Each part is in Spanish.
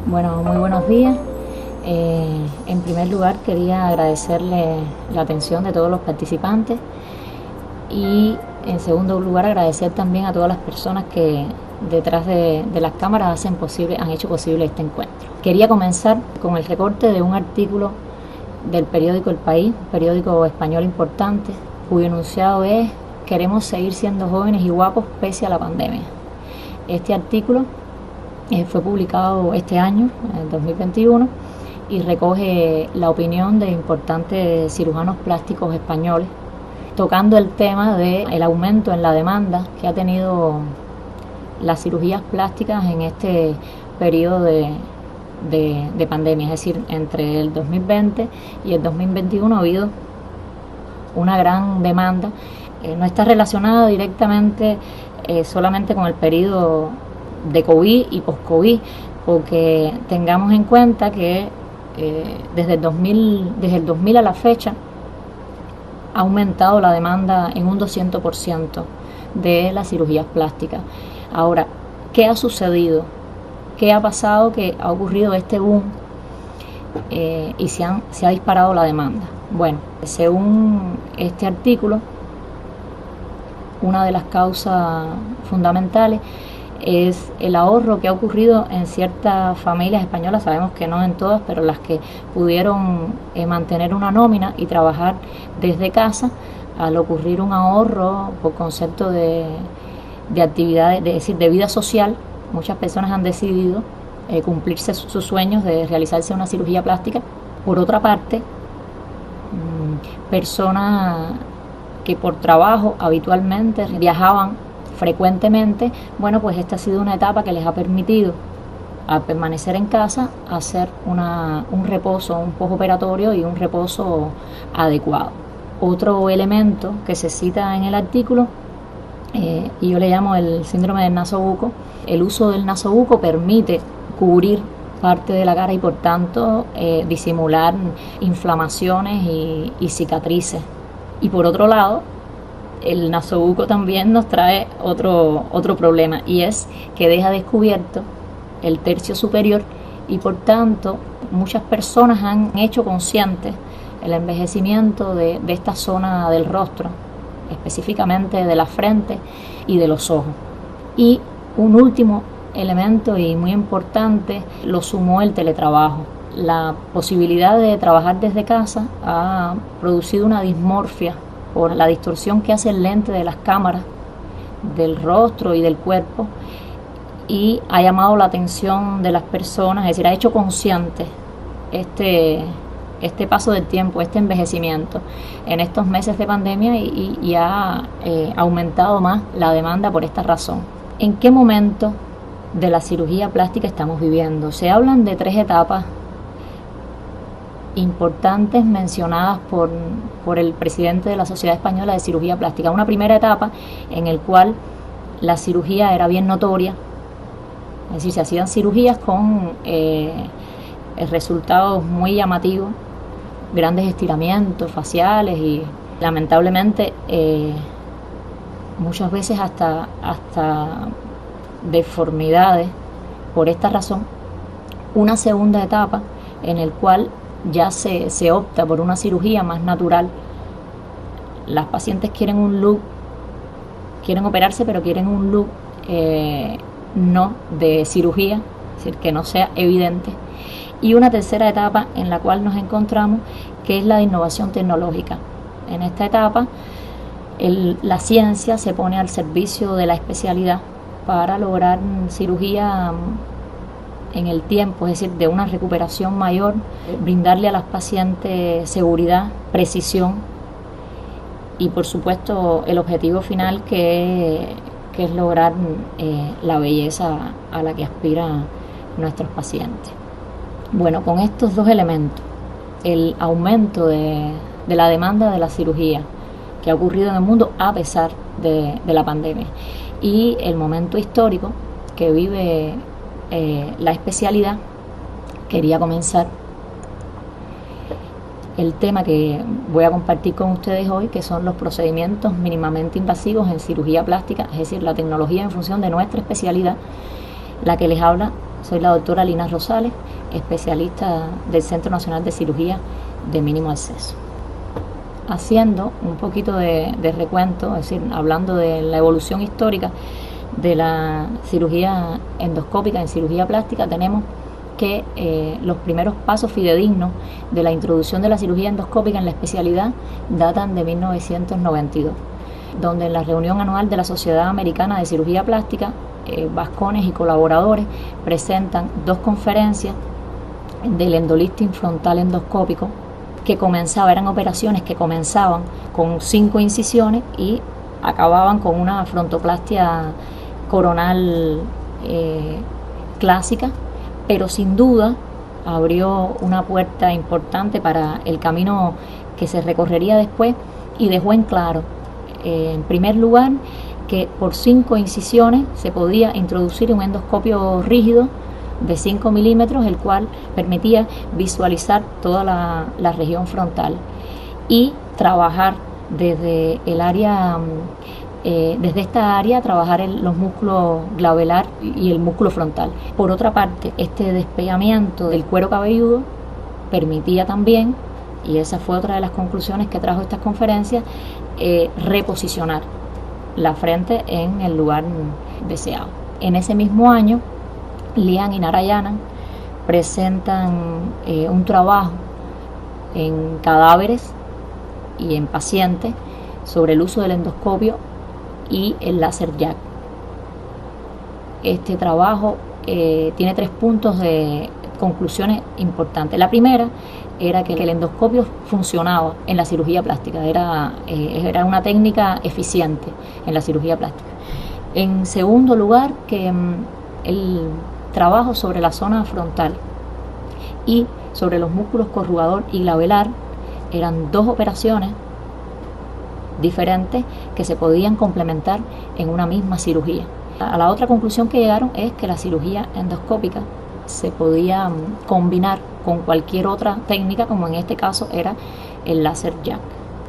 Bueno, muy buenos días. En primer lugar quería agradecerle la atención de todos los participantes y en segundo lugar agradecer también a todas las personas que detrás de las cámaras han hecho posible este encuentro. Quería comenzar con el recorte de un artículo del periódico El País, un periódico español importante, cuyo enunciado es: queremos seguir siendo jóvenes y guapos pese a la pandemia. Este artículo fue publicado este año, en 2021, y recoge la opinión de importantes cirujanos plásticos españoles, tocando el tema del aumento en la demanda que ha tenido las cirugías plásticas en este periodo de pandemia, es decir, entre el 2020 y el 2021 ha habido una gran demanda. No está relacionada directamente solamente con el periodo de COVID y post-COVID, porque tengamos en cuenta que desde el 2000 a la fecha ha aumentado la demanda en un 200% de las cirugías plásticas. Ahora, ¿qué ha sucedido? ¿Qué ha pasado? Que ha ocurrido este boom y se ha disparado la demanda. Bueno, según este artículo, una de las causas fundamentales es el ahorro que ha ocurrido en ciertas familias españolas, sabemos que no en todas, pero las que pudieron mantener una nómina y trabajar desde casa, al ocurrir un ahorro por concepto de actividades, es decir, de vida social, muchas personas han decidido cumplirse sus sueños de realizarse una cirugía plástica. Por otra parte, personas que por trabajo habitualmente viajaban frecuentemente, bueno, pues esta ha sido una etapa que les ha permitido, al permanecer en casa, hacer un reposo, un postoperatorio y un reposo adecuado. Otro elemento que se cita en el artículo, y yo le llamo el síndrome del nasobuco. El uso del nasobuco permite cubrir parte de la cara y por tanto disimular inflamaciones y cicatrices. Y por otro lado, el nasobuco también nos trae otro problema, y es que deja descubierto el tercio superior y por tanto muchas personas han hecho consciente el envejecimiento de esta zona del rostro, específicamente de la frente y de los ojos. Y un último elemento y muy importante lo sumó el teletrabajo. La posibilidad de trabajar desde casa ha producido una dismorfia por la distorsión que hace el lente de las cámaras del rostro y del cuerpo, y ha llamado la atención de las personas, es decir, ha hecho consciente este paso del tiempo, este envejecimiento en estos meses de pandemia, y ha aumentado más la demanda por esta razón. ¿En qué momento de la cirugía plástica estamos viviendo? Se hablan de 3 etapas importantes mencionadas por el presidente de la Sociedad Española de Cirugía Plástica. Una primera etapa en la cual la cirugía era bien notoria, es decir, se hacían cirugías con resultados muy llamativos, grandes estiramientos faciales y lamentablemente muchas veces hasta deformidades por esta razón. Una segunda etapa en la cual ya se opta por una cirugía más natural. Las pacientes quieren un look, quieren operarse, pero quieren un look no de cirugía, es decir, que no sea evidente. Y una tercera etapa en la cual nos encontramos, que es la de innovación tecnológica. En esta etapa, la ciencia se pone al servicio de la especialidad para lograr cirugía en el tiempo, es decir, de una recuperación mayor, brindarle a las pacientes seguridad, precisión y por supuesto el objetivo final que es lograr la belleza a la que aspiran nuestros pacientes. Bueno, con estos 2 elementos, el aumento de la demanda de la cirugía que ha ocurrido en el mundo a pesar de la pandemia, y el momento histórico que vive la especialidad, quería comenzar el tema que voy a compartir con ustedes hoy, que son los procedimientos mínimamente invasivos en cirugía plástica, es decir, la tecnología en función de nuestra especialidad. La que les habla, soy la doctora Lina Rosales, especialista del Centro Nacional de Cirugía de Mínimo Acceso. Haciendo un poquito de recuento, es decir, hablando de la evolución histórica de la cirugía endoscópica en cirugía plástica, tenemos que los primeros pasos fidedignos de la introducción de la cirugía endoscópica en la especialidad datan de 1992, donde en la reunión anual de la Sociedad Americana de Cirugía Plástica, Vascones y colaboradores presentan 2 conferencias del endolifting frontal endoscópico que eran operaciones que comenzaban con 5 incisiones y acababan con una frontoplastia coronal clásica, pero sin duda abrió una puerta importante para el camino que se recorrería después y dejó en claro, en primer lugar, que por 5 incisiones se podía introducir un endoscopio rígido de 5 milímetros, el cual permitía visualizar toda la región frontal y trabajar desde el área, desde esta área, trabajar los músculos glabelar y el músculo frontal. Por otra parte, este despegamiento del cuero cabelludo permitía también, y esa fue otra de las conclusiones que trajo estas conferencias, reposicionar la frente en el lugar deseado. En ese mismo año, Lian y Narayanan presentan un trabajo en cadáveres y en pacientes sobre el uso del endoscopio y el láser jack. Este trabajo tiene 3 puntos de conclusiones importantes. La primera era que el endoscopio funcionaba en la cirugía plástica, era una técnica eficiente en la cirugía plástica. En segundo lugar, que el trabajo sobre la zona frontal y sobre los músculos corrugador y glabelar eran 2 operaciones diferentes que se podían complementar en una misma cirugía. A la otra conclusión que llegaron es que la cirugía endoscópica se podía combinar con cualquier otra técnica, como en este caso era el láser jack.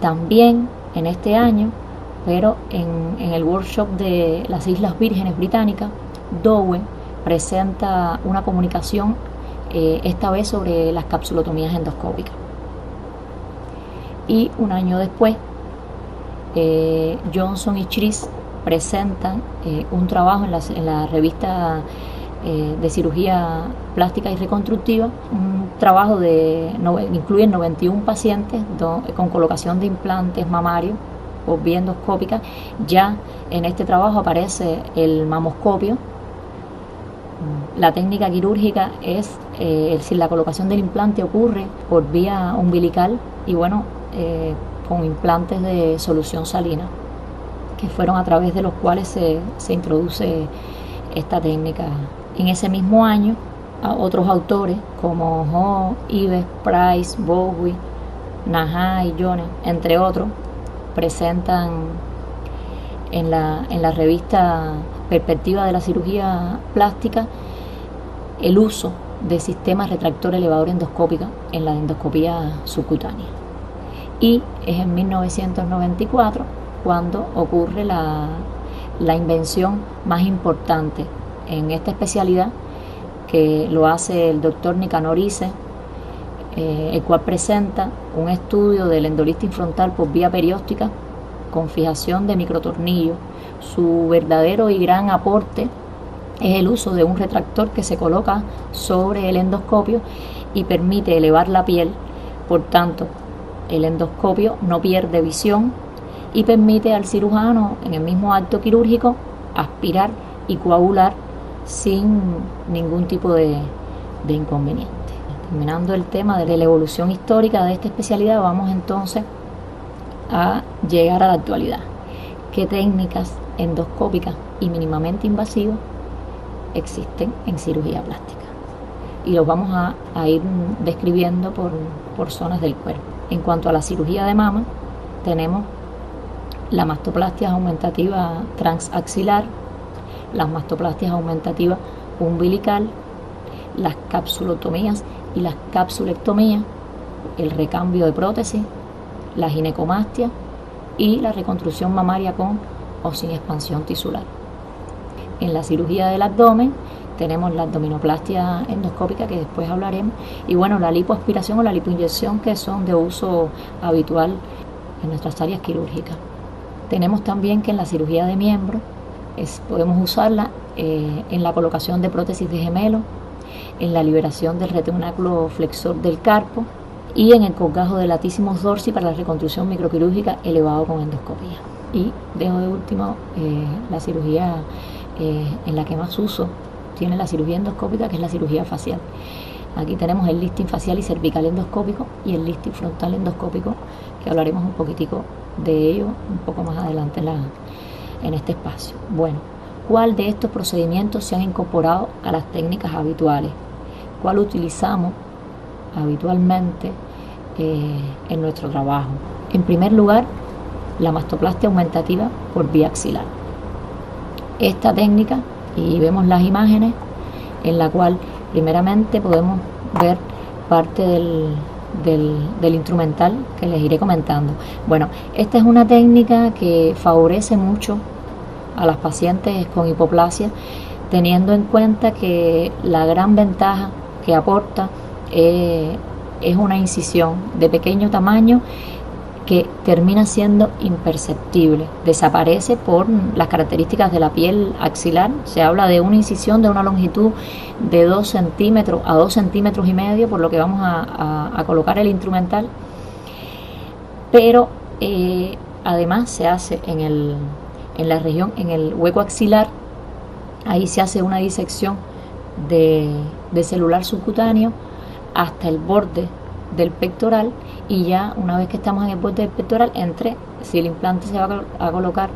También en este año, pero en el workshop de las Islas Vírgenes Británicas, Dowe presenta una comunicación, esta vez sobre las capsulotomías endoscópicas. Y un año después, Johnson y Chris presentan un trabajo en la revista de cirugía plástica y reconstructiva, un trabajo incluye 91 pacientes con colocación de implantes mamarios por vía endoscópica. Ya en este trabajo aparece el mamoscopio. La técnica quirúrgica es si la colocación del implante ocurre por vía umbilical y con implantes de solución salina, que fueron a través de los cuales se introduce esta técnica. En ese mismo año, otros autores como Ho, Ives, Price, Bowie, Naha y Jones, entre otros, presentan en la revista Perspectiva de la Cirugía Plástica el uso de sistemas retractor elevador endoscópica en la endoscopía subcutánea. Y es en 1994 cuando ocurre la invención más importante en esta especialidad, que lo hace el doctor Nicanor Isse, el cual presenta un estudio del endolifting frontal por vía perióstica con fijación de microtornillos. Su verdadero y gran aporte es el uso de un retractor que se coloca sobre el endoscopio y permite elevar la piel. Por tanto, el endoscopio no pierde visión y permite al cirujano, en el mismo acto quirúrgico, aspirar y coagular sin ningún tipo de inconveniente. Terminando el tema de la evolución histórica de esta especialidad, vamos entonces a llegar a la actualidad. ¿Qué técnicas endoscópicas y mínimamente invasivas existen en cirugía plástica? Y los vamos a ir describiendo por zonas del cuerpo. En cuanto a la cirugía de mama, tenemos la mastoplastia aumentativa transaxilar, las mastoplastias aumentativas umbilical, las capsulotomías y las capsulectomías, el recambio de prótesis, la ginecomastia y la reconstrucción mamaria con o sin expansión tisular. En la cirugía del abdomen tenemos la abdominoplastia endoscópica, que después hablaremos, y bueno, la lipoaspiración o la lipoinyección, que son de uso habitual en nuestras áreas quirúrgicas. Tenemos también que en la cirugía de miembro podemos usarla en la colocación de prótesis de gemelo, en la liberación del retináculo flexor del carpo y en el colgajo de latísimos dorsi para la reconstrucción microquirúrgica elevado con endoscopía. Y dejo de último la cirugía en la que más uso tiene la cirugía endoscópica, que es la cirugía facial. Aquí tenemos el lifting facial y cervical endoscópico y el lifting frontal endoscópico, que hablaremos un poquitico de ello un poco más adelante en este espacio. Bueno, ¿cuál de estos procedimientos se han incorporado a las técnicas habituales? ¿Cuál utilizamos habitualmente en nuestro trabajo? En primer lugar, la mastoplastia aumentativa por vía axilar. Esta técnica, y vemos las imágenes, en la cual primeramente podemos ver parte del instrumental que les iré comentando. Bueno, esta es una técnica que favorece mucho a las pacientes con hipoplasia, teniendo en cuenta que la gran ventaja que aporta es una incisión de pequeño tamaño que termina siendo imperceptible, desaparece por las características de la piel axilar. Se habla de una incisión de una longitud de 2 centímetros a 2 centímetros y medio, por lo que vamos a colocar el instrumental, pero además se hace en la región, en el hueco axilar. Ahí se hace una disección de celular subcutáneo hasta el borde del pectoral, y ya una vez que estamos en el borde del pectoral, si el implante se va a colocar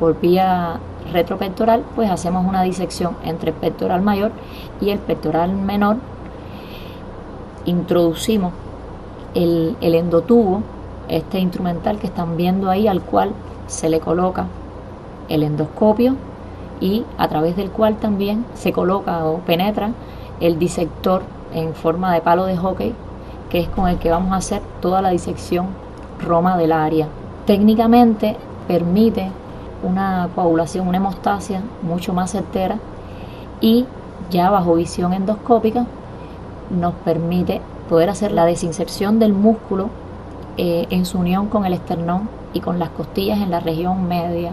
por vía retropectoral, pues hacemos una disección entre el pectoral mayor y el pectoral menor. Introducimos el endotubo, este instrumental que están viendo ahí, al cual se le coloca el endoscopio y a través del cual también se coloca o penetra el disector en forma de palo de hockey, que es con el que vamos a hacer toda la disección roma del área. Técnicamente permite una coagulación, una hemostasia mucho más certera, y ya bajo visión endoscópica nos permite poder hacer la desinserción del músculo en su unión con el esternón y con las costillas en la región media,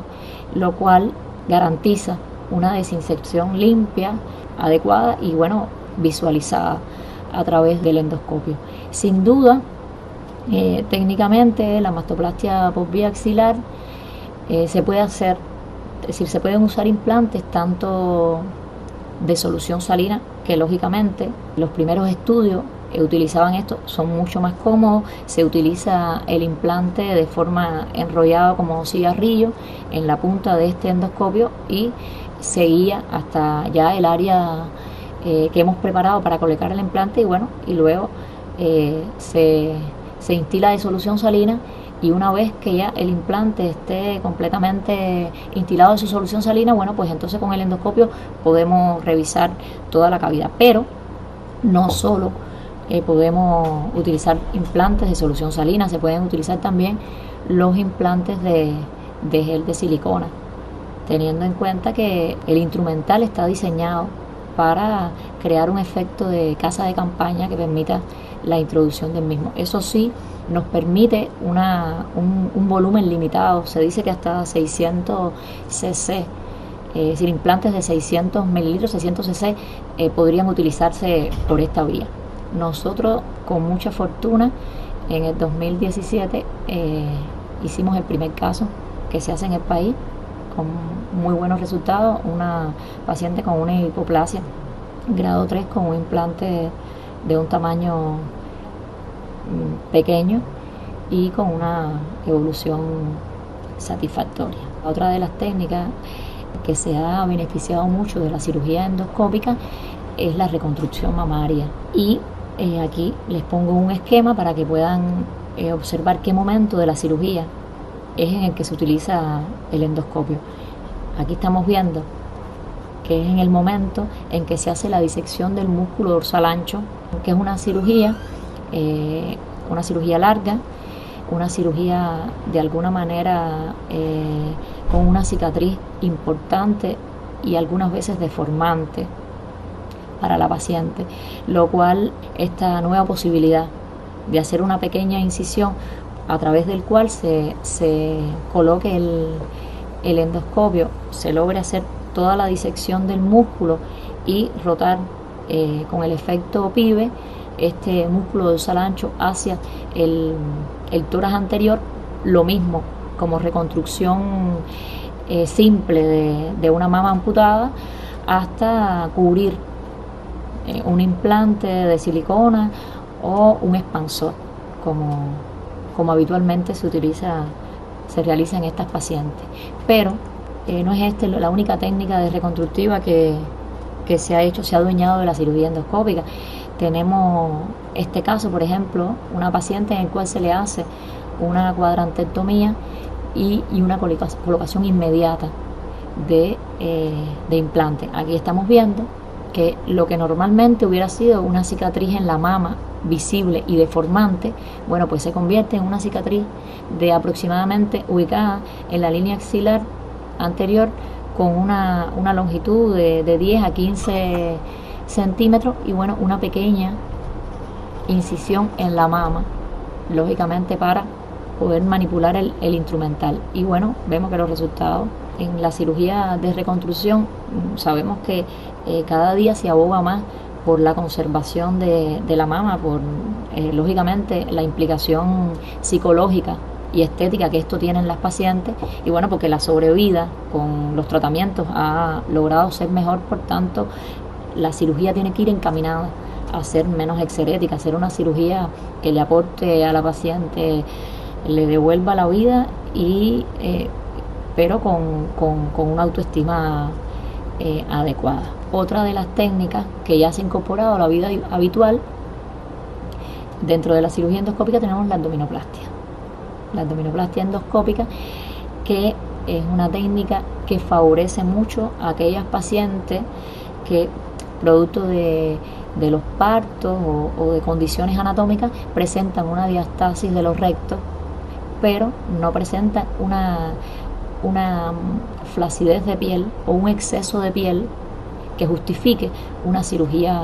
lo cual garantiza una desinserción limpia, adecuada y bueno, visualizada a través del endoscopio. Sin duda, técnicamente la mastoplastia por vía axilar se puede hacer, es decir, se pueden usar implantes tanto de solución salina, que lógicamente los primeros estudios utilizaban esto, son mucho más cómodos. Se utiliza el implante de forma enrollado como cigarrillo en la punta de este endoscopio y se guía hasta ya el área que hemos preparado para colocar el implante, y bueno, y luego se instila de solución salina, y una vez que ya el implante esté completamente instilado de su solución salina, bueno, pues entonces con el endoscopio podemos revisar toda la cavidad. Pero no solo podemos utilizar implantes de solución salina, se pueden utilizar también los implantes de gel de silicona, teniendo en cuenta que el instrumental está diseñado para crear un efecto de casa de campaña que permita la introducción del mismo. Eso sí, nos permite un volumen limitado, se dice que hasta 600 cc, es decir, implantes de 600 mililitros, 600 cc podrían utilizarse por esta vía. Nosotros, con mucha fortuna, en el 2017 hicimos el primer caso que se hace en el país, con muy buenos resultados, una paciente con una hipoplasia grado 3 con un implante de un tamaño pequeño y con una evolución satisfactoria. Otra de las técnicas que se ha beneficiado mucho de la cirugía endoscópica es la reconstrucción mamaria, y aquí les pongo un esquema para que puedan observar qué momento de la cirugía es en el que se utiliza el endoscopio. Aquí estamos viendo que es en el momento en que se hace la disección del músculo dorsal ancho, que es una cirugía una cirugía larga, una cirugía de alguna manera con una cicatriz importante y algunas veces deformante para la paciente, lo cual esta nueva posibilidad de hacer una pequeña incisión a través del cual se coloque el endoscopio, se logre hacer toda la disección del músculo y rotar con el efecto PIVE este músculo dorsal ancho hacia el tórax anterior, lo mismo como reconstrucción simple de una mama amputada, hasta cubrir un implante de silicona o un expansor, como habitualmente se realiza en estas pacientes. Pero no es esta la única técnica de reconstructiva que se ha adueñado de la cirugía endoscópica. Tenemos este caso, por ejemplo, una paciente en el cual se le hace una cuadrantectomía y una colocación inmediata de implante. Aquí estamos viendo que lo que normalmente hubiera sido una cicatriz en la mama visible y deformante, bueno, pues se convierte en una cicatriz de aproximadamente ubicada en la línea axilar anterior, con una longitud de 10 a 15 centímetros y bueno, una pequeña incisión en la mama, lógicamente para poder manipular el instrumental. Y bueno, vemos que los resultados en la cirugía de reconstrucción, sabemos que cada día se aboga más por la conservación de la mama, por lógicamente la implicación psicológica y estética que esto tiene en las pacientes, y bueno, porque la sobrevida con los tratamientos ha logrado ser mejor. Por tanto, la cirugía tiene que ir encaminada a ser menos exerética, a ser una cirugía que le aporte a la paciente, le devuelva la vida, y pero con una autoestima adecuada. Otra de las técnicas que ya se ha incorporado a la vida habitual dentro de la cirugía endoscópica, tenemos la abdominoplastia. La abdominoplastia endoscópica, que es una técnica que favorece mucho a aquellas pacientes que, producto de los partos o de condiciones anatómicas, presentan una diastasis de los rectos, pero no presentan una flacidez de piel o un exceso de piel que justifique una cirugía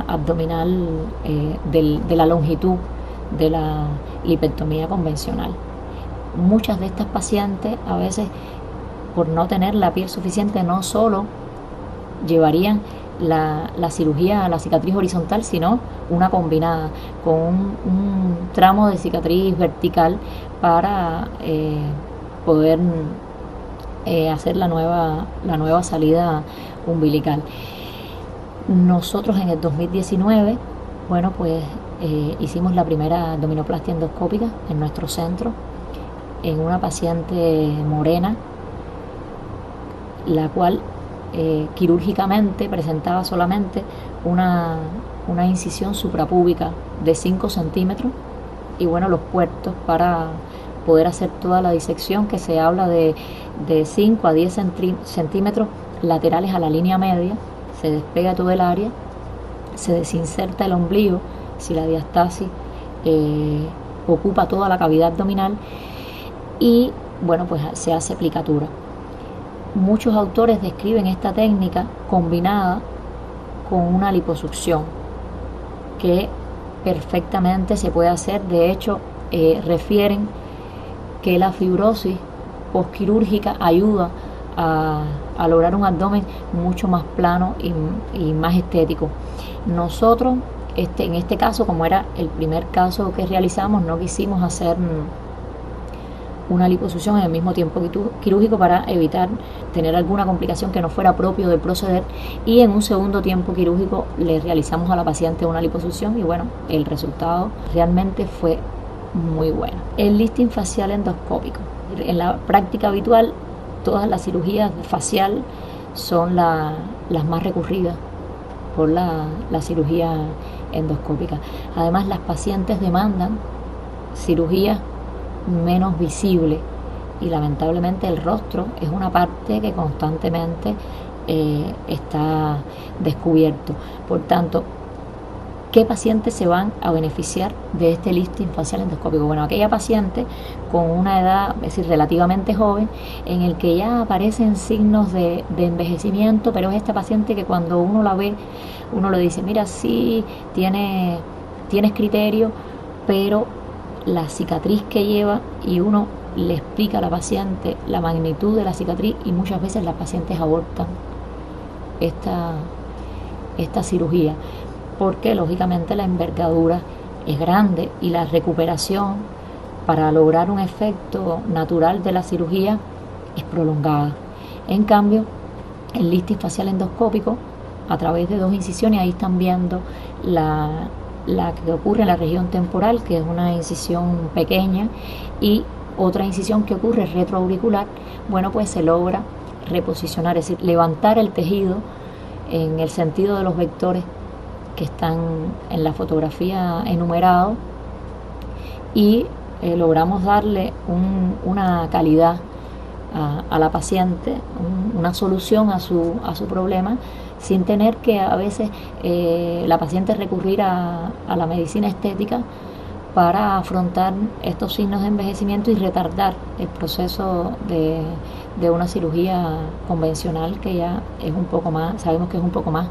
abdominal de la longitud de la lipectomía convencional. Muchas de estas pacientes, a veces por no tener la piel suficiente, no solo llevarían la cirugía, la cicatriz horizontal, sino una combinada con un tramo de cicatriz vertical para poder hacer la nueva salida umbilical. Nosotros en el 2019, bueno, pues hicimos la primera abdominoplastia endoscópica en nuestro centro, en una paciente morena, la cual quirúrgicamente presentaba solamente una incisión suprapúbica de 5 centímetros y bueno, los puertos para poder hacer toda la disección, que se habla de 5 a 10 centímetros laterales a la línea media. Se despega todo el área, se desinserta el ombligo si la diastasis ocupa toda la cavidad abdominal, y bueno, pues se hace aplicatura. Muchos autores describen esta técnica combinada con una liposucción, que perfectamente se puede hacer. De hecho, refieren que la fibrosis postquirúrgica ayuda a lograr un abdomen mucho más plano y más estético. Nosotros, en este caso, como era el primer caso que realizamos, no quisimos hacer una liposucción en el mismo tiempo quirúrgico para evitar tener alguna complicación que no fuera propio del proceder, y en un segundo tiempo quirúrgico le realizamos a la paciente una liposucción y bueno, el resultado realmente fue muy bueno. El lifting facial endoscópico. En la práctica habitual, todas las cirugías facial son las más recurridas por la cirugía endoscópica. Además, las pacientes demandan cirugías menos visible, y lamentablemente el rostro es una parte que constantemente está descubierto. Por tanto, ¿Qué pacientes se van a beneficiar de este lifting facial endoscópico? Bueno, aquella paciente con una edad, es decir, relativamente joven, en el que ya aparecen signos de envejecimiento, pero es esta paciente que cuando uno la ve, uno le dice, mira, sí, tienes criterio, pero la cicatriz que lleva, y uno le explica a la paciente la magnitud de la cicatriz, y muchas veces las pacientes abortan esta cirugía, porque lógicamente la envergadura es grande y la recuperación para lograr un efecto natural de la cirugía es prolongada. En cambio, el lifting facial endoscópico, a través de 2 incisiones, ahí están viendo la que ocurre en la región temporal, que es una incisión pequeña, y otra incisión que ocurre retroauricular, bueno, pues se logra reposicionar, es decir, levantar el tejido en el sentido de los vectores que están en la fotografía enumerados, y logramos darle una calidad a la paciente, una solución a su problema, sin tener que a veces la paciente recurrir a la medicina estética para afrontar estos signos de envejecimiento y retardar el proceso de una cirugía convencional, que ya es un poco más, sabemos que es un poco más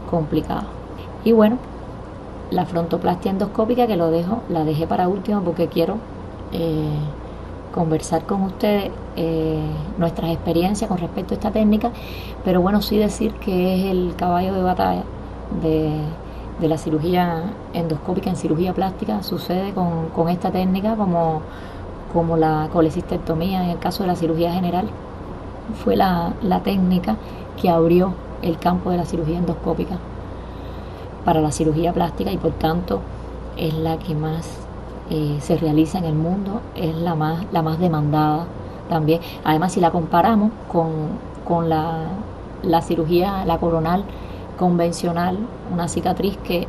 complicado. Y bueno, la frontoplastia endoscópica, que la dejé para último porque quiero conversar con ustedes nuestras experiencias con respecto a esta técnica, pero bueno, sí decir que es el caballo de batalla de la cirugía endoscópica en cirugía plástica. Sucede con esta técnica como la colecistectomía en el caso de la cirugía general. Fue la técnica que abrió el campo de la cirugía endoscópica para la cirugía plástica, y por tanto es la que más se realiza en el mundo, es la más demandada también. Además, si la comparamos con la cirugía, la coronal convencional, una cicatriz que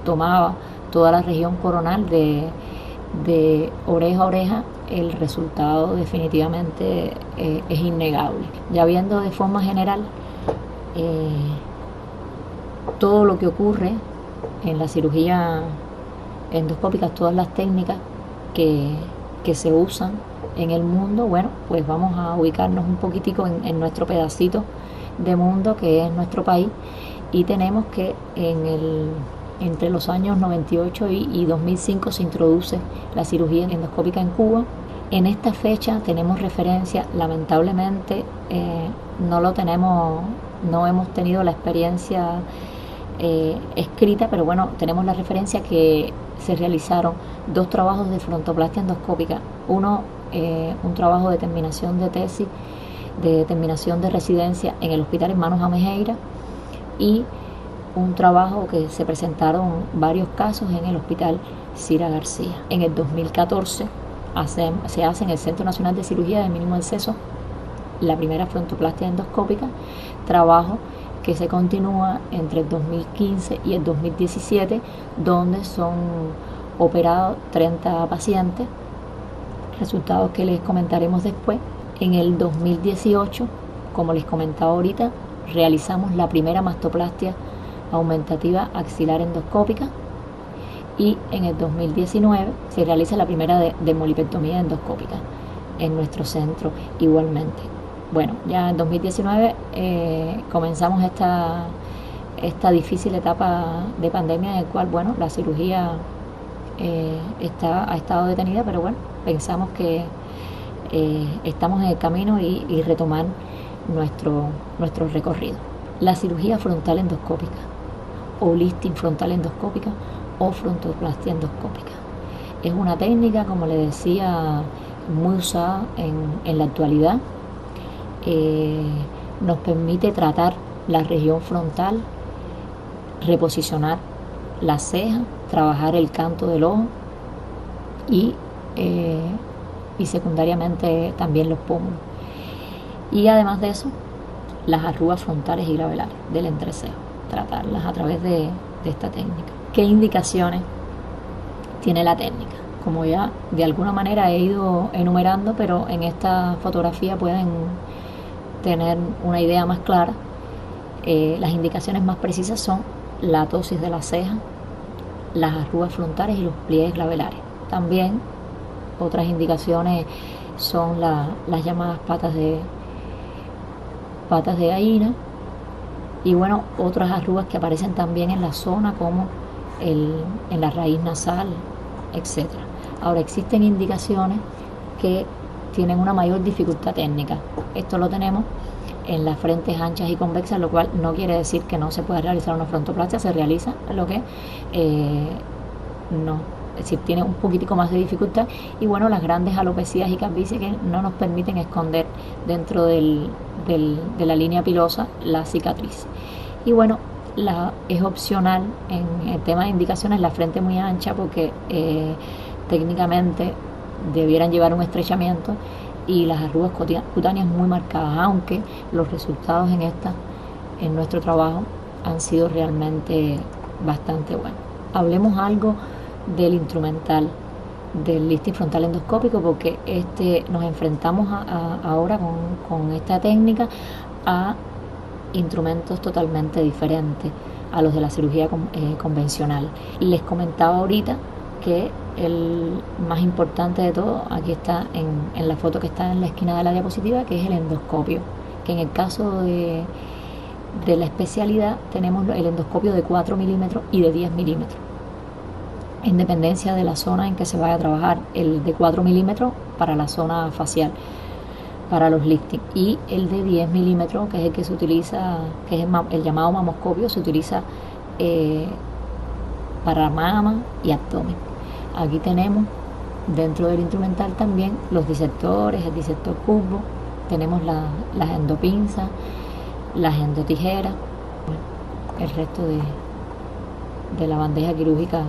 tomaba toda la región coronal de oreja a oreja, el resultado definitivamente es innegable. Ya viendo de forma general todo lo que ocurre en la cirugía endoscópica, todas las técnicas que se usan en el mundo, bueno, pues vamos a ubicarnos un poquitico en nuestro pedacito de mundo que es nuestro país, y tenemos que entre los años 98 y 2005 se introduce la cirugía endoscópica en Cuba. En esta fecha tenemos referencia, lamentablemente no hemos tenido la experiencia escrita, pero bueno, tenemos la referencia que se realizaron 2 trabajos de frontoplastia endoscópica, uno un trabajo de terminación de tesis, de terminación de residencia en el Hospital Hermanos Amejeira, y un trabajo que se presentaron varios casos en el Hospital Cira García. En el 2014 se hace en el Centro Nacional de Cirugía de Mínimo Exceso la primera frontoplastia endoscópica, trabajo que se continúa entre el 2015 y el 2017, donde son operados 30 pacientes, resultados que les comentaremos después. En el 2018, como les comentaba ahorita, realizamos la primera mastoplastia aumentativa axilar endoscópica, y en el 2019 se realiza la primera demolipectomía endoscópica en nuestro centro igualmente. Bueno, ya en 2019 comenzamos esta difícil etapa de pandemia, en el cual, bueno, la cirugía ha estado detenida, pero bueno, pensamos que estamos en el camino y retomar nuestro recorrido. La cirugía frontal endoscópica, o lifting frontal endoscópica, o frontoplastia endoscópica, es una técnica, como le decía, muy usada en la actualidad. Nos permite tratar la región frontal, reposicionar la ceja, trabajar el canto del ojo y secundariamente también los pómulos. Y además de eso, las arrugas frontales y glabelares del entrecejo, tratarlas a través de esta técnica. ¿Qué indicaciones tiene la técnica? Como ya de alguna manera he ido enumerando, pero en esta fotografía pueden tener una idea más clara. Las indicaciones más precisas son la ptosis de la ceja, las arrugas frontales y los pliegues glabelares. También otras indicaciones son las llamadas patas de gallina, y bueno, otras arrugas que aparecen también en la zona, como en la raíz nasal, etc. Ahora, existen indicaciones que tienen una mayor dificultad técnica. Esto lo tenemos en las frentes anchas y convexas, lo cual no quiere decir que no se pueda realizar una frontoplastia. Se realiza, lo que no, es decir, tiene un poquitico más de dificultad. Y bueno, las grandes alopecias y calvicie que no nos permiten esconder dentro de la línea pilosa la cicatriz. Y bueno, es opcional en el tema de indicaciones la frente muy ancha, porque técnicamente debieran llevar un estrechamiento, y las arrugas cutáneas muy marcadas, aunque los resultados en nuestro trabajo han sido realmente bastante buenos. Hablemos algo del instrumental, del lifting frontal endoscópico, porque nos enfrentamos ahora con esta técnica a instrumentos totalmente diferentes a los de la cirugía convencional. Les comentaba ahorita que el más importante de todo, aquí está en la foto que está en la esquina de la diapositiva, que es el endoscopio, que en el caso de la especialidad tenemos el endoscopio de 4 milímetros y de 10 milímetros, en dependencia de la zona en que se vaya a trabajar. El de 4 milímetros para la zona facial, para los lifting, y el de 10 milímetros, que es el que se utiliza, que es el llamado mamoscopio, se utiliza para mama y abdomen. Aquí tenemos dentro del instrumental también los disectores, el disector curvo, tenemos las endopinzas, las endotijeras, el resto de la bandeja quirúrgica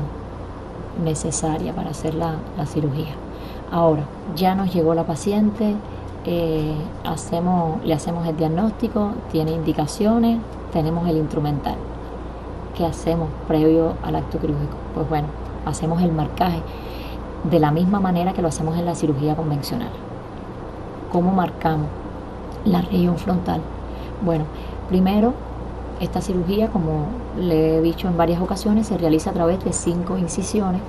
necesaria para hacer la cirugía. Ahora, ya nos llegó la paciente, le hacemos el diagnóstico, tiene indicaciones, tenemos el instrumental. ¿Qué hacemos previo al acto quirúrgico? Pues bueno, hacemos el marcaje de la misma manera que lo hacemos en la cirugía convencional. ¿Cómo marcamos la región frontal? Bueno, primero, esta cirugía, como le he dicho en varias ocasiones, se realiza a través de 5 incisiones,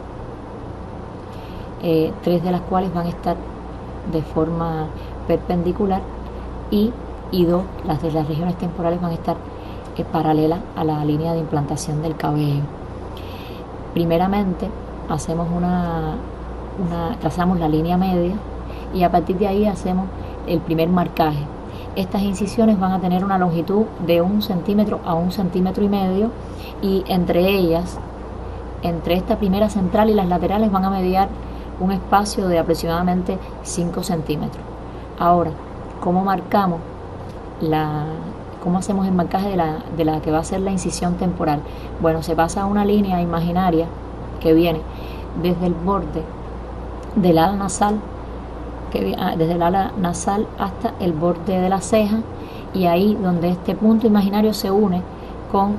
3 de las cuales van a estar de forma perpendicular, y 2, las de las regiones temporales, van a estar paralelas a la línea de implantación del cabello. Primeramente hacemos trazamos la línea media, y a partir de ahí hacemos el primer marcaje. Estas incisiones van a tener una longitud de 1 centímetro a 1,5 centímetros, y entre ellas, entre esta primera central y las laterales, van a mediar un espacio de aproximadamente 5 centímetros. Ahora, ¿cómo marcamos cómo hacemos el marcaje de la que va a ser la incisión temporal? Bueno, se pasa una línea imaginaria que viene desde el borde del ala nasal, desde el ala nasal hasta el borde de la ceja, y ahí donde este punto imaginario se une con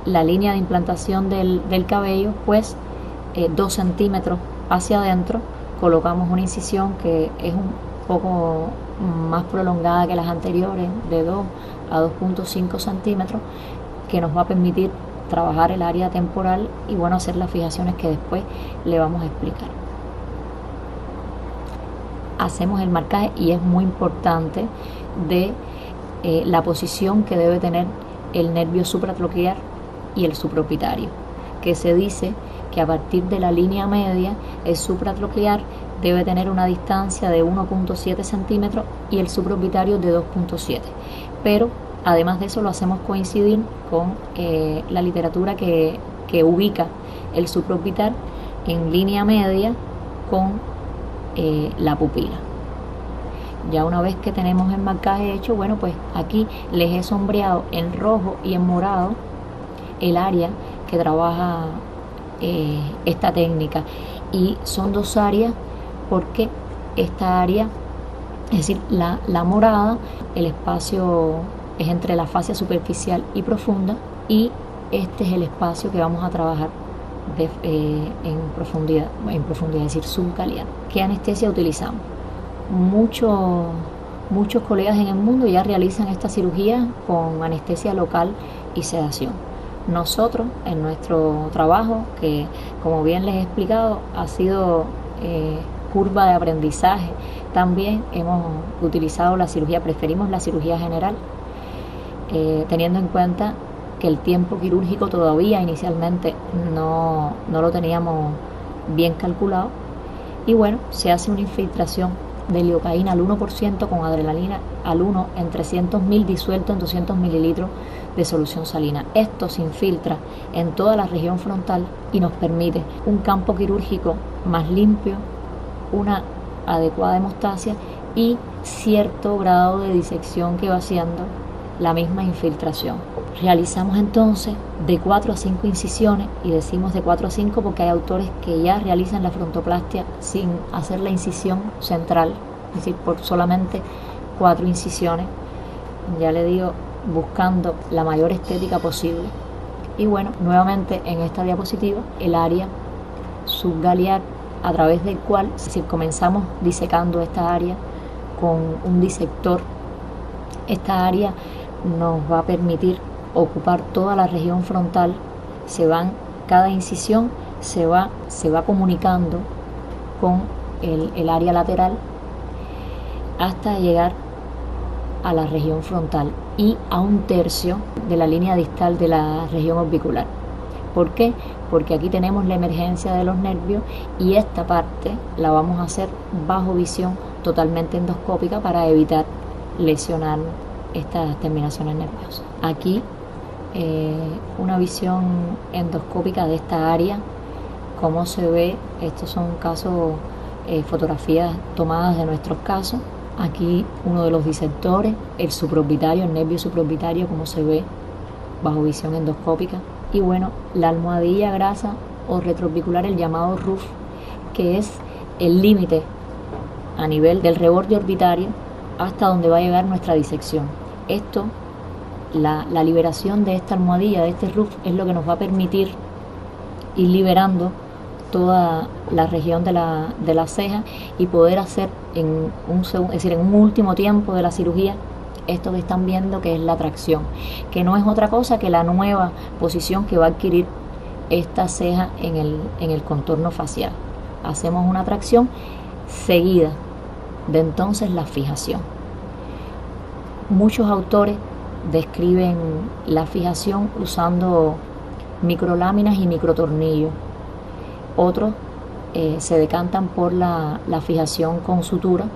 la línea de implantación del cabello, pues 2 centímetros hacia adentro colocamos una incisión que es un poco más prolongada que las anteriores, de 2 a 2,5 centímetros, que nos va a permitir trabajar el área temporal y bueno, hacer las fijaciones que después le vamos a explicar. Hacemos el marcaje, y es muy importante, de la posición que debe tener el nervio supratroquear y el supraorbitario, que se dice que a partir de la línea media el supratroquear debe tener una distancia de 1,7 centímetros y el supraorbitario de 2,7. Pero además de eso lo hacemos coincidir con la literatura que ubica el supraorbital en línea media con la pupila. Ya una vez que tenemos el marcaje hecho, bueno, pues aquí les he sombreado en rojo y en morado el área que trabaja esta técnica, y son 2 áreas, porque esta área, es decir, la morada, el espacio es entre la fascia superficial y profunda, y este es el espacio que vamos a trabajar en profundidad, es decir, subcaliar. ¿Qué anestesia utilizamos? Muchos colegas en el mundo ya realizan esta cirugía con anestesia local y sedación. Nosotros, en nuestro trabajo, que como bien les he explicado, ha sido curva de aprendizaje, también hemos utilizado la cirugía, preferimos la cirugía general, teniendo en cuenta que el tiempo quirúrgico todavía inicialmente no lo teníamos bien calculado. Y bueno, se hace una infiltración de lidocaína al 1% con adrenalina al 1 en 300.000 disuelto en 200 mililitros de solución salina. Esto se infiltra en toda la región frontal y nos permite un campo quirúrgico más limpio, una adecuada hemostasia y cierto grado de disección que va haciendo la misma infiltración. Realizamos entonces de 4 a 5 incisiones, y decimos de 4 a 5 porque hay autores que ya realizan la frontoplastia sin hacer la incisión central, es decir, por solamente 4 incisiones, ya le digo, buscando la mayor estética posible. Y bueno, nuevamente en esta diapositiva el área subgaliar, a través del cual, si comenzamos disecando esta área con un disector, esta área nos va a permitir ocupar toda la región frontal. Cada incisión se va comunicando con el área lateral hasta llegar a la región frontal y a 1/3 de la línea distal de la región orbicular. ¿Por qué? Porque aquí tenemos la emergencia de los nervios y esta parte la vamos a hacer bajo visión totalmente endoscópica para evitar lesionar estas terminaciones nerviosas. Aquí una visión endoscópica de esta área, cómo se ve. Estos son casos, fotografías tomadas de nuestros casos. Aquí uno de los disectores, el supraorbitario, el nervio supraorbitario, cómo se ve bajo visión endoscópica. Y bueno, la almohadilla grasa o retroorbicular, el llamado RUF, que es el límite a nivel del reborde orbitario hasta donde va a llegar nuestra disección. Esto, la liberación de esta almohadilla, de este RUF, es lo que nos va a permitir ir liberando toda la región de la ceja y poder hacer en un último tiempo de la cirugía esto que están viendo, que es la tracción, que no es otra cosa que la nueva posición que va a adquirir esta ceja en el contorno facial. Hacemos una tracción seguida de entonces la fijación. Muchos autores describen la fijación usando microláminas y microtornillos. Otros se decantan por la fijación con sutura,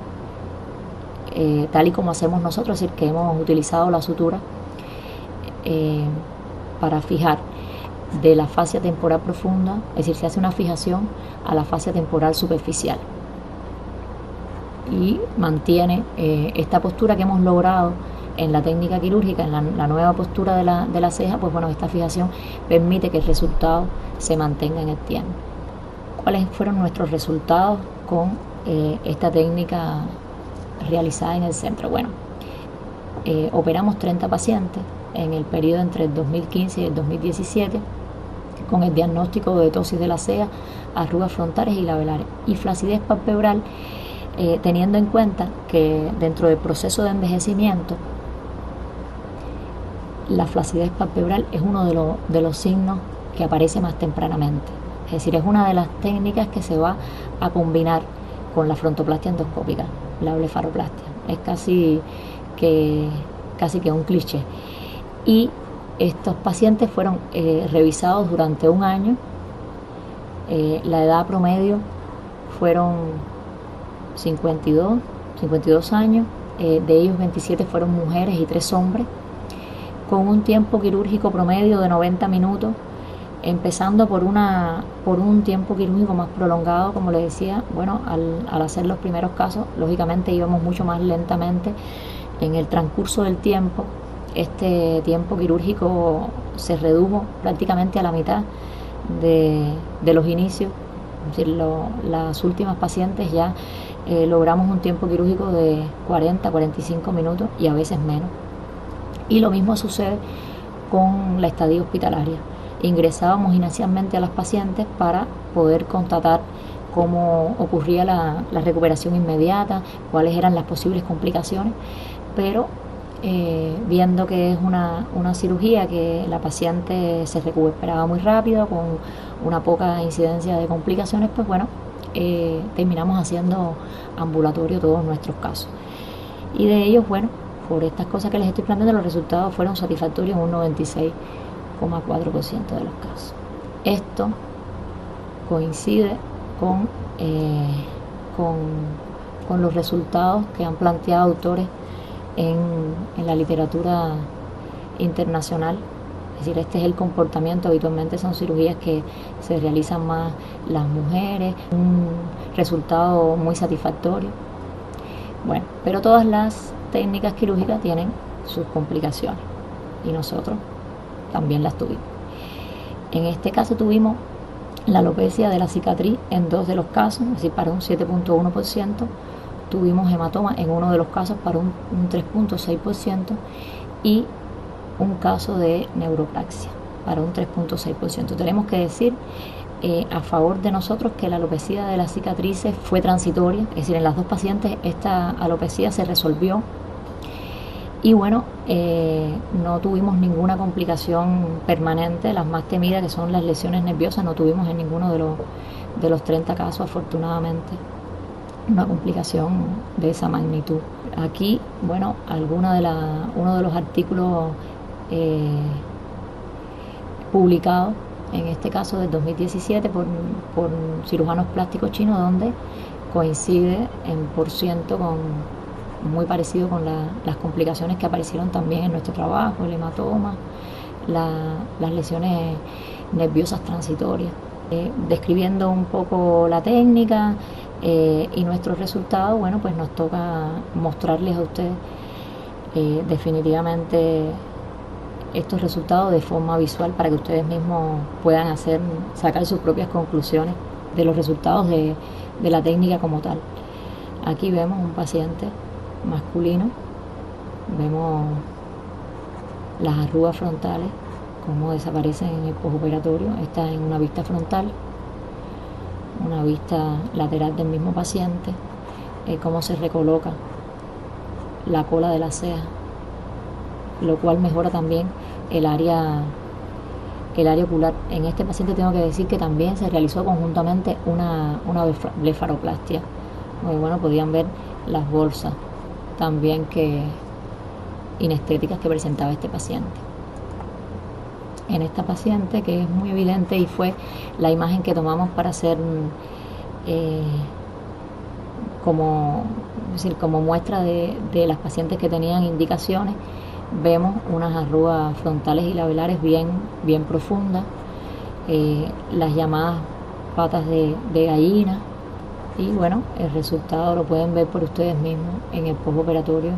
tal y como hacemos nosotros, es decir, que hemos utilizado la sutura para fijar de la fascia temporal profunda, es decir, se hace una fijación a la fascia temporal superficial y mantiene esta postura que hemos logrado en la técnica quirúrgica, en la nueva postura de la ceja. Pues bueno, esta fijación permite que el resultado se mantenga en el tiempo. ¿Cuáles fueron nuestros resultados con esta técnica realizada en el centro? Bueno, operamos 30 pacientes en el periodo entre el 2015 y el 2017 con el diagnóstico de etosis de la ceja, arrugas frontales y labelares y flacidez palpebral, teniendo en cuenta que dentro del proceso de envejecimiento la flacidez palpebral es uno de los signos que aparece más tempranamente. Es decir, es una de las técnicas que se va a combinar con la frontoplastia endoscópica, la blefaroplastia. Es casi que un cliché. Y estos pacientes fueron revisados durante un año. La edad promedio fueron 52 años. De ellos 27 fueron mujeres y 3 hombres, con un tiempo quirúrgico promedio de 90 minutos, empezando por un tiempo quirúrgico más prolongado, como les decía. Bueno, al hacer los primeros casos, lógicamente íbamos mucho más lentamente. En el transcurso del tiempo, este tiempo quirúrgico se redujo prácticamente a la mitad de los inicios. Es decir, las últimas pacientes ya logramos un tiempo quirúrgico de 40-45 minutos y a veces menos. Y lo mismo sucede con la estadía hospitalaria. Ingresábamos inicialmente a las pacientes para poder constatar cómo ocurría la recuperación inmediata, cuáles eran las posibles complicaciones, pero viendo que es una cirugía que la paciente se recuperaba muy rápido, con una poca incidencia de complicaciones, pues bueno, terminamos haciendo ambulatorio todos nuestros casos. Y de ellos, bueno, por estas cosas que les estoy planteando, los resultados fueron satisfactorios en un 96,4% de los casos. Esto coincide con, eh, con, con los resultados que han planteado autores en la literatura internacional. Es decir, este es el comportamiento. Habitualmente son cirugías que se realizan más las mujeres, un resultado muy satisfactorio. Bueno, pero todas las técnicas quirúrgicas tienen sus complicaciones y nosotros también las tuvimos. En este caso tuvimos la alopecia de la cicatriz en 2 de los casos, es decir, para un 7,1%. Tuvimos hematoma en uno de los casos para un 3,6% y un caso de neuroplasia para un 3,6%. Tenemos que decir a favor de nosotros que la alopecia de las cicatrices fue transitoria, es decir, en las 2 pacientes esta alopecia se resolvió y bueno, no tuvimos ninguna complicación permanente. Las más temidas, que son las lesiones nerviosas, no tuvimos en ninguno de los 30 casos, afortunadamente, una complicación de esa magnitud. Aquí, bueno, uno de los artículos publicados, en este caso del 2017, por cirujanos plásticos chinos, donde coincide en % muy parecido con las complicaciones que aparecieron también en nuestro trabajo, el hematoma, las lesiones nerviosas transitorias. Describiendo un poco la técnica y nuestros resultados, bueno, pues nos toca mostrarles a ustedes definitivamente estos resultados de forma visual para que ustedes mismos puedan sacar sus propias conclusiones de los resultados de la técnica como tal. Aquí vemos un paciente masculino, vemos las arrugas frontales, cómo desaparecen en el postoperatorio. Está en una vista frontal, una vista lateral del mismo paciente, cómo se recoloca la cola de la ceja, lo cual mejora también el área ocular. En este paciente tengo que decir que también se realizó conjuntamente una blefaroplastia. Muy bueno, podían ver las bolsas también inestéticas que presentaba este paciente. En esta paciente, que es muy evidente y fue la imagen que tomamos para hacer como muestra de las pacientes que tenían indicaciones, vemos unas arrugas frontales y labelares bien profundas, las llamadas patas de gallina, y bueno, el resultado lo pueden ver por ustedes mismos en el postoperatorio,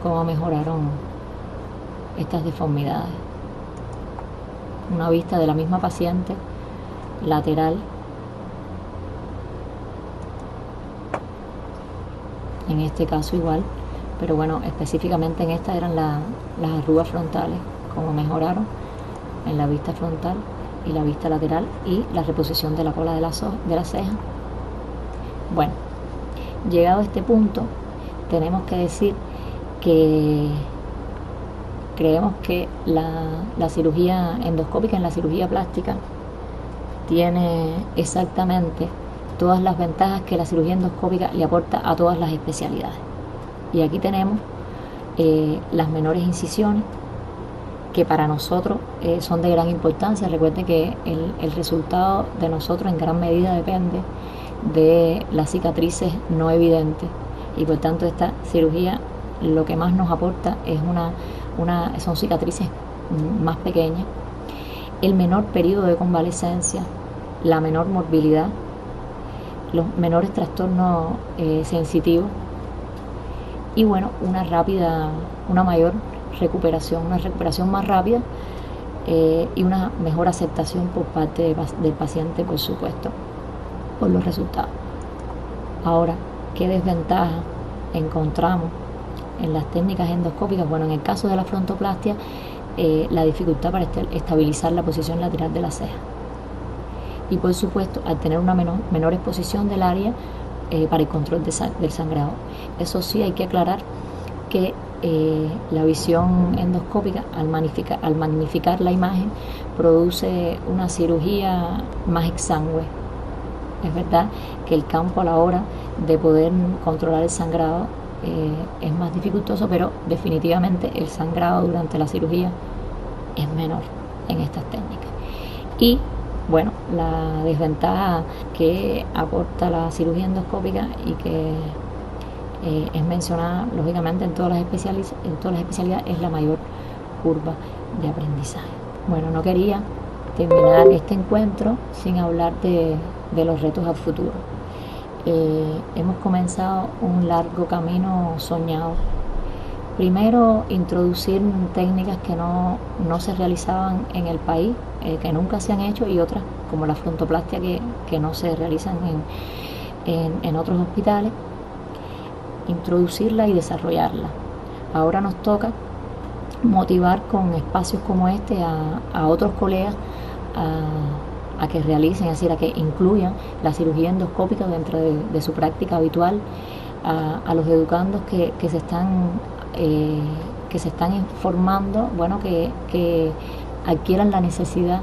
cómo mejoraron estas deformidades. Una vista de la misma paciente lateral, en este caso igual, pero bueno, específicamente en esta eran las arrugas frontales, cómo mejoraron en la vista frontal y la vista lateral, y la reposición de la cola de la ceja. Bueno, llegado a este punto, tenemos que decir que creemos que la cirugía endoscópica en la cirugía plástica tiene exactamente todas las ventajas que la cirugía endoscópica le aporta a todas las especialidades. Y aquí tenemos las menores incisiones, que para nosotros son de gran importancia. Recuerden que el resultado de nosotros en gran medida depende de las cicatrices no evidentes, y por tanto esta cirugía lo que más nos aporta es son cicatrices más pequeñas, el menor periodo de convalecencia, la menor morbilidad, los menores trastornos sensitivos, y bueno, una mayor recuperación, una recuperación más rápida, y una mejor aceptación por parte del paciente, por supuesto, por los resultados. Ahora, ¿qué desventaja encontramos en las técnicas endoscópicas? Bueno, en el caso de la frontoplastia, la dificultad para estabilizar la posición lateral de la ceja, y por supuesto al tener una menor exposición del área para el control del sangrado. Eso sí, hay que aclarar que la visión endoscópica, al magnificar la imagen, produce una cirugía más exangüe. Es verdad que el campo a la hora de poder controlar el sangrado es más dificultoso, pero definitivamente el sangrado durante la cirugía es menor en estas técnicas. Y bueno, la desventaja que aporta la cirugía endoscópica y que es mencionada lógicamente en todas las especialidades es la mayor curva de aprendizaje. Bueno, no quería terminar este encuentro sin hablar de los retos al futuro. Hemos comenzado un largo camino soñado. Primero, introducir técnicas que no se realizaban en el país, que nunca se han hecho, y otras como la frontoplastia que no se realizan en otros hospitales, introducirla y desarrollarla. Ahora nos toca motivar con espacios como este a otros colegas a que realicen, es decir, a que incluyan la cirugía endoscópica dentro de su práctica habitual, a los educandos que se están formando, bueno, que adquieran la necesidad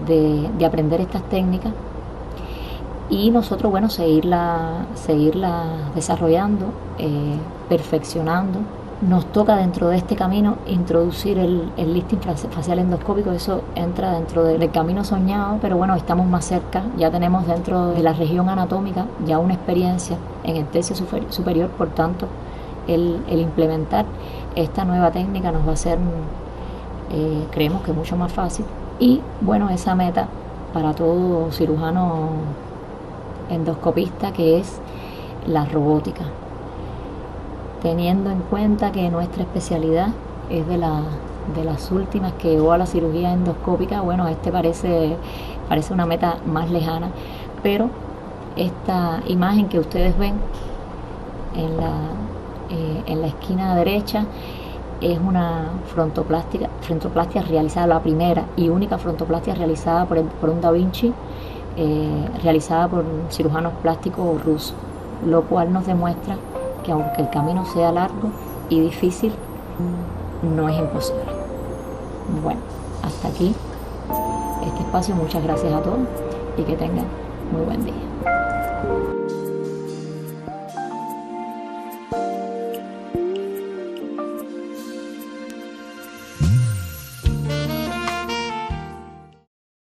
de aprender estas técnicas, y nosotros, bueno, seguirla desarrollando, perfeccionando. Nos toca dentro de este camino introducir el lifting facial endoscópico. Eso entra dentro del camino soñado, pero bueno, estamos más cerca. Ya tenemos dentro de la región anatómica ya una experiencia en el tercio superior, por tanto el implementar esta nueva técnica nos va a ser, creemos que mucho más fácil. Y bueno, esa meta para todo cirujano endoscopista, que es la robótica, teniendo en cuenta que nuestra especialidad es de las últimas que llegó a la cirugía endoscópica. Bueno, parece una meta más lejana, pero esta imagen que ustedes ven en la esquina derecha es una frontoplastia realizada, la primera y única frontoplastia realizada por un Da Vinci, realizada por cirujanos plásticos rusos, lo cual nos demuestra que aunque el camino sea largo y difícil, no es imposible. Bueno, hasta aquí este espacio. Muchas gracias a todos y que tengan muy buen día.